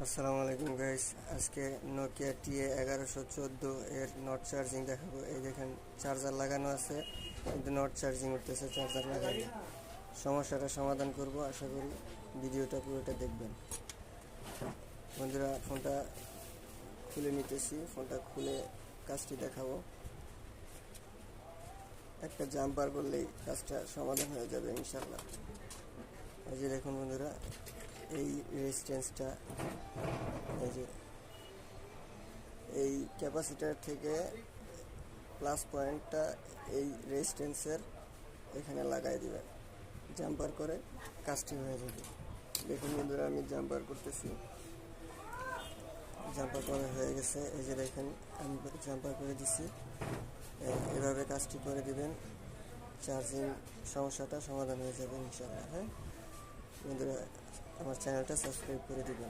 আসসালামু আলাইকুম গাইস। আজকে নোকিয়া TA1114 এর নট চার্জিং দেখাবো। এই দেখেন চার্জার লাগানো আছে কিন্তু নট চার্জিং উঠতেছে, চার্জার লাগানো। সমস্যাটা সমাধান করব, আশা করি ভিডিওটা পুরোটা দেখবেন। বন্ধুরা, ফোনটা খুলে নিতেছি, ফোনটা খুলে কাজটি দেখাবো। একটা জাম্পার করলেই কাজটা সমাধান হয়ে যাবে ইনশাল্লাহ। এই যে দেখুন বন্ধুরা, এই রেজিস্ট্যান্সটা, এই যে এই ক্যাপাসিটার থেকে প্লাস পয়েন্টটা এই রেজিস্ট্যান্সের এখানে লাগাই দিবেন, জাম্পার করে কাজটি হয়ে যাবে। দেখুন বন্ধুরা, আমি জাম্পার করতেছি, জাম্পার করা হয়ে গেছে। এই যে দেখেন, আমি জাম্পার করে দিছি। এভাবে কাজটি করে দিবেন, চার্জিং সমস্যাটা সমাধান হয়ে যাবে ইনশাআল্লাহ। হ্যাঁ বন্ধুরা, আমার চ্যানেলটা সাবস্ক্রাইব করে দিবেন।